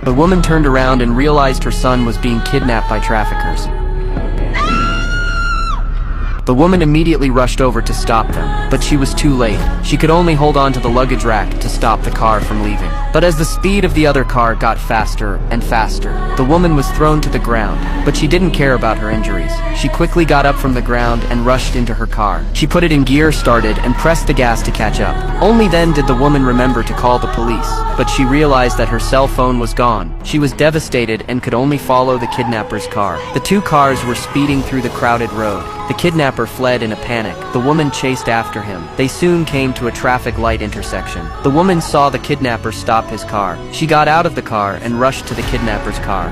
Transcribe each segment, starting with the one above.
The woman turned around and realized her son was being kidnapped by traffickers. The woman immediately rushed over to stop them, but she was too late. She could only hold on to the luggage rack to stop the car from leaving. But as the speed of the other car got faster and faster, the woman was thrown to the ground, but she didn't care about her injuries. She quickly got up from the ground and rushed into her car. She put it in gear, started, and pressed the gas to catch up. Only then did the woman remember to call the police, but she realized that her cell phone was gone. She was devastated and could only follow the kidnapper's car. The two cars were speeding through the crowded road. The kidnapper fled in a panic. The woman chased after him. They soon came to a traffic light intersection. The woman saw the kidnapper stop his car. She got out of the car and rushed to the kidnapper's car.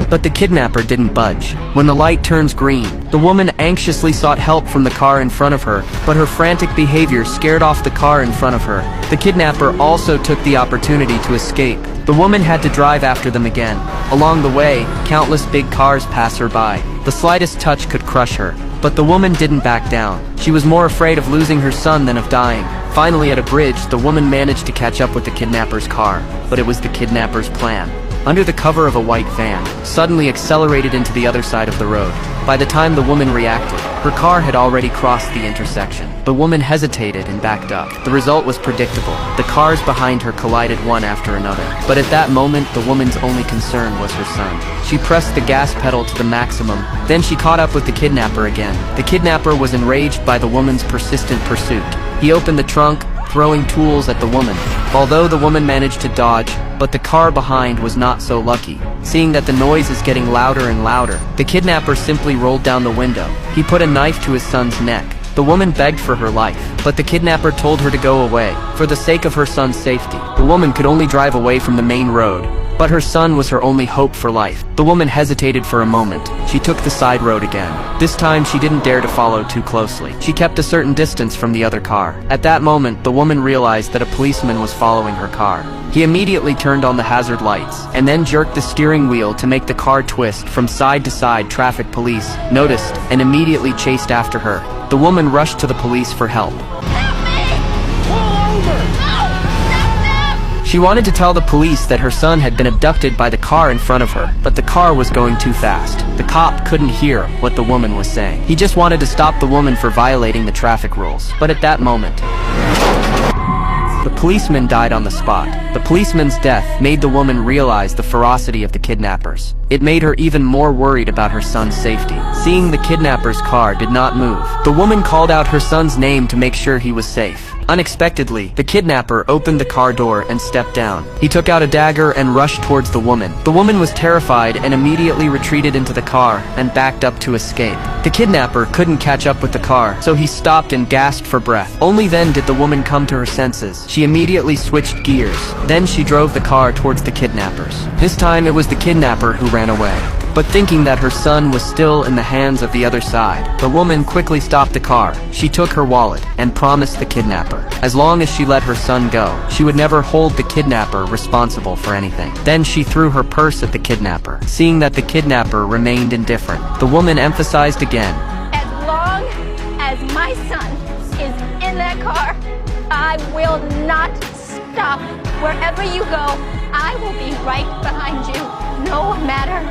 But the kidnapper didn't budge. When the light turns green, the woman anxiously sought help from the car in front of her, but her frantic behavior scared off the car in front of her. The kidnapper also took the opportunity to escape. The woman had to drive after them again. Along the way, countless big cars pass her by. The slightest touch could crush her. But the woman didn't back down. She was more afraid of losing her son than of dying. Finally, at a bridge, the woman managed to catch up with the kidnapper's car, but it was the kidnapper's plan. Under the cover of a white van, suddenly accelerated into the other side of the road. By the time the woman reacted, her car had already crossed the intersection. The woman hesitated and backed up. The result was predictable. The cars behind her collided one after another. But at that moment, the woman's only concern was her son. She pressed the gas pedal to the maximum. Then she caught up with the kidnapper again. The kidnapper was enraged by the woman's persistent pursuit. He opened the trunk, throwing tools at the woman. Although the woman managed to dodge, but the car behind was not so lucky. Seeing that the noise is getting louder and louder, the kidnapper simply rolled down the window. He put a knife to his son's neck. The woman begged for her life, but the kidnapper told her to go away, for the sake of her son's safety. The woman could only drive away from the main road, but her son was her only hope for life. The woman hesitated for a moment. She took the side road again. This time she didn't dare to follow too closely. She kept a certain distance from the other car. At that moment, the woman realized that a policeman was following her car. He immediately turned on the hazard lights, and then jerked the steering wheel to make the car twist from side to side. Traffic police noticed and immediately chased after her. The woman rushed to the police for help. She wanted to tell the police that her son had been abducted by the car in front of her, but the car was going too fast. The cop couldn't hear what the woman was saying. He just wanted to stop the woman for violating the traffic rules. But at that moment, the policeman died on the spot. The policeman's death made the woman realize the ferocity of the kidnappers. It made her even more worried about her son's safety. Seeing the kidnapper's car did not move, the woman called out her son's name to make sure he was safe. Unexpectedly, the kidnapper opened the car door and stepped down. He took out a dagger and rushed towards the woman. The woman was terrified and immediately retreated into the car and backed up to escape. The kidnapper couldn't catch up with the car, so he stopped and gasped for breath. Only then did the woman come to her senses. She immediately switched gears. Then she drove the car towards the kidnappers. This time it was the kidnapper who ran away. But thinking that her son was still in the hands of the other side, the woman quickly stopped the car. She took her wallet and promised the kidnapper, as long as she let her son go, she would never hold the kidnapper responsible for anything. Then she threw her purse at the kidnapper. Seeing that the kidnapper remained indifferent, the woman emphasized again, "As long as my son is in that car, I will not stop. Wherever you go, I will be right behind you, no matter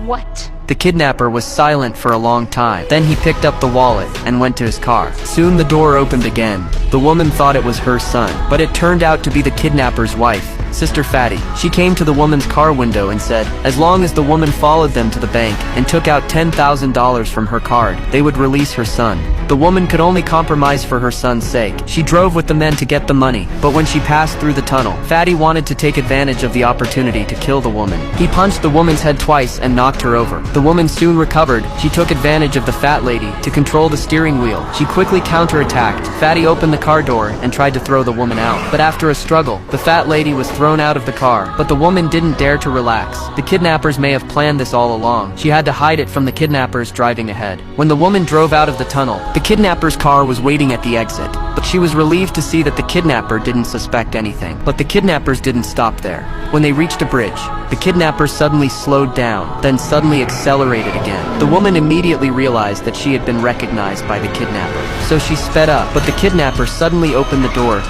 what." The kidnapper was silent for a long time. Then he picked up the wallet and went to his car. Soon the door opened again. The woman thought it was her son, but it turned out to be the kidnapper's wife, Sister Fatty. She came to the woman's car window and said, as long as the woman followed them to the bank and took out $10,000 from her card, they would release her son. The woman could only compromise for her son's sake. She drove with the men to get the money, but when she passed through the tunnel, Fatty wanted to take advantage of the opportunity to kill the woman. He punched the woman's head twice and knocked her over. The woman soon recovered. She took advantage of the fat lady to control the steering wheel. She quickly counterattacked. Fatty opened the car door and tried to throw the woman out. But after a struggle, the fat lady was thrown out of the car. But the woman didn't dare to relax. The kidnappers may have planned this all along. She had to hide it from the kidnappers driving ahead. When the woman drove out of the tunnel, the kidnapper's car was waiting at the exit. But she was relieved to see that the kidnapper didn't suspect anything. But the kidnappers didn't stop there. When they reached a bridge, the kidnapper suddenly slowed down, then suddenly accelerated again. The woman immediately realized that she had been recognized by the kidnapper. So she sped up, but the kidnapper suddenly opened the door.